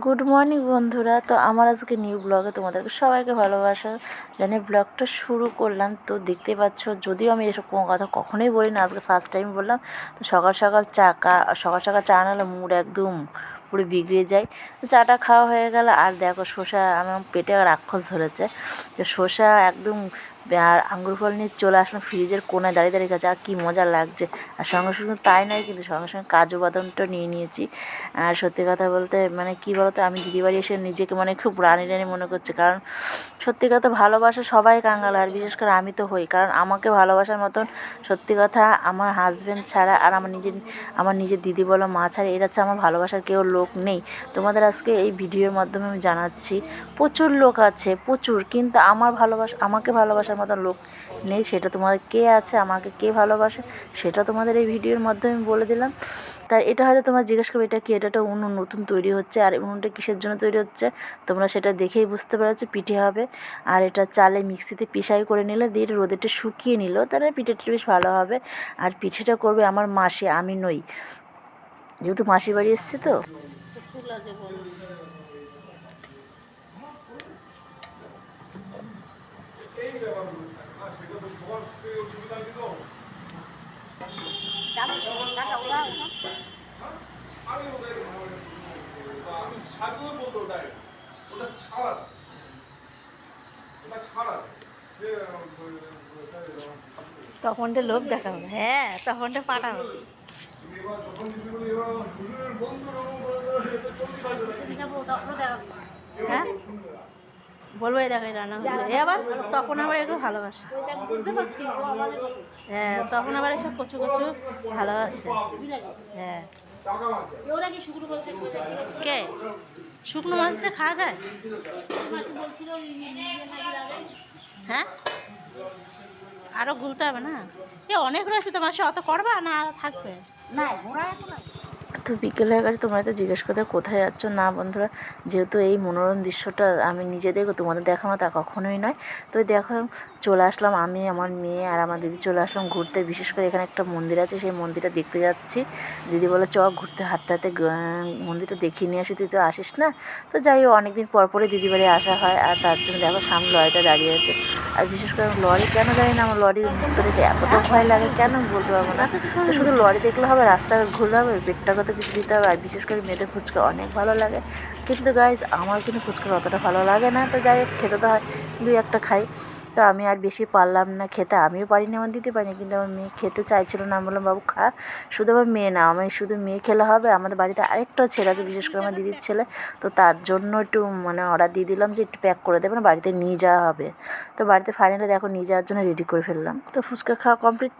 Good morning বন্ধুরা। তো আমার আজকে নিউ ব্লগে তোমাদেরকে সবাইকে ভালোবাসা জানিয়ে ব্লগটা শুরু করলাম। তো দেখতে পাচ্ছ, যদিও আমি এসব কোনো কথা কখনোই বলি না, আজকে ফার্স্ট টাইম বললাম। তো সকাল সকাল চা নাহলে মুড একদম পুরো বিগড়ে যায়। তো চাটা খাওয়া হয়ে গেল। আর দেখো শসা, আমার পেটে রাক্ষস ধরেছে। তো শসা একদম আর আঙ্গুর ফল নিয়ে চলে আসলাম ফ্রিজের কোনায়, দাঁড়িয়ে দাঁড়িয়ে গেছে। আর কি মজা লাগছে। আর সঙ্গে সঙ্গে তাই নয়, কিন্তু সঙ্গে সঙ্গে কাজু বাদামটা নিয়ে নিয়েছি। আর সত্যি কথা বলতে মানে কী বলতো, আমি দিদিবাড়ি এসে নিজেকে মানে খুব রানি রানি মনে করছি। কারণ সত্যি কথা ভালোবাসা সবাই কাঙ্গাল, আর বিশেষ করে আমি তো হই। কারণ আমাকে ভালোবাসার মতন সত্যি কথা আমার হাজব্যান্ড ছাড়া আর আমার নিজের দিদি বলো মা ছাড়া এরা হচ্ছে আমার ভালোবাসার কেউ লোক নেই। তোমাদের আজকে এই ভিডিওর মাধ্যমে আমি জানাচ্ছি, প্রচুর লোক আছে প্রচুর, কিন্তু আমাকে ভালোবাসার মতন লোক নেই। সেটা তোমাদের কে আছে, আমাকে কে ভালোবাসে সেটা তোমাদের এই ভিডিওর মাধ্যমে বলে দিলাম। তাই এটা হয়তো তোমরা জিজ্ঞেস করবে এটা কি, এটা একটা উনুন নতুন তৈরি হচ্ছে। আর উনুনটা কিসের জন্য তৈরি হচ্ছে তোমরা সেটা দেখেই বুঝতে পেরেছো, পিঠে হবে। আর এটা চালে মিক্সিতে পিষাই করে নিলে দিয়ে রোদেটা শুকিয়ে নিল, তাহলে পিঠেটা বেশ ভালো হবে। আর পিঠেটা করবে আমার মাসি, আমি নই, যেহেতু মাসির বাড়ি এসছি। তো তখনটা লোক দেখাবো, হ্যাঁ তখনটা পাঠাবো। হ্যাঁ বলবো, এই দেখো রান্না হচ্ছে। আবার তখন আবার একটু ভালোবাসে, বুঝতে পারছি। হ্যাঁ তখন আবার এসব কচু কচু ভালোবাসে। হ্যাঁ কে শুকনো মাছ দিয়ে খাওয়া যায়? হ্যাঁ আরও গুলতে হবে না? এ অনেক রয়েছে তো মাসে, অত করবা না থাকবে না? তো বিকেল হয়ে গেছে, তোমরা তো জিজ্ঞেস করতে কোথায় যাচ্ছ। না বন্ধুরা, যেহেতু এই মনোরম দৃশ্যটা আমি নিজে দেখবো, তোমাদের দেখানো তা কখনোই নয়। তো দেখো চলে আসলাম আমি, আমার মেয়ে আর আমার দিদি চলে আসলাম ঘুরতে। বিশেষ করে এখানে একটা মন্দির আছে, সেই মন্দিরটা দেখতে যাচ্ছি। দিদি বলে চ ঘুরতে, হাঁটতে হাঁটতে মন্দিরটা দেখিয়ে নিয়ে আসি, তুই তো আসিস না। তো যাই হোক, অনেকদিন পর পরে দিদি বাড়ি আসা হয়। আর তার জন্য দেখো সামনে লরিটা দাঁড়িয়ে আছে। আর বিশেষ করে লরি কেন জানি না, আমার লরির মুখটা দেখে এতটা ভয় লাগে, কেন বলতে পারবো না। তো শুধু লরি দেখলে হবে, রাস্তাঘাট ঘুরলে হবে, পেটটাকে তো কিছু দিতে হবে। আর বিশেষ করে মেয়েদের ফুচকা অনেক ভালো লাগে, কিন্তু গাইজ আমার কিন্তু ফুচকা অতটা ভালো লাগে না। তো যাই হোক, খেতে তো হয়, দুই একটা খাই। তো আমি আর বেশি পারলাম না খেতে, আমিও পারিনি, আমার দিতে পারিনি, কিন্তু আমার মেয়ে খেতে চাইছিল না। আমি বললাম বাবু খা। শুধু আমার মেয়ে না, আমি শুধু মেয়ে খেলে হবে, আমাদের বাড়িতে আরেকটাও ছেলে আছে, বিশেষ করে আমার দিদির ছেলে। তো তার জন্য একটু মানে অর্ডার দিয়ে দিলাম যে একটু প্যাক করে দেবেন, বাড়িতে নিয়ে যাওয়া হবে। তো বাড়িতে ফাইনালি দেখো নিয়ে যাওয়ার জন্য রেডি করে ফেললাম। তো ফুচকা খাওয়া কমপ্লিট।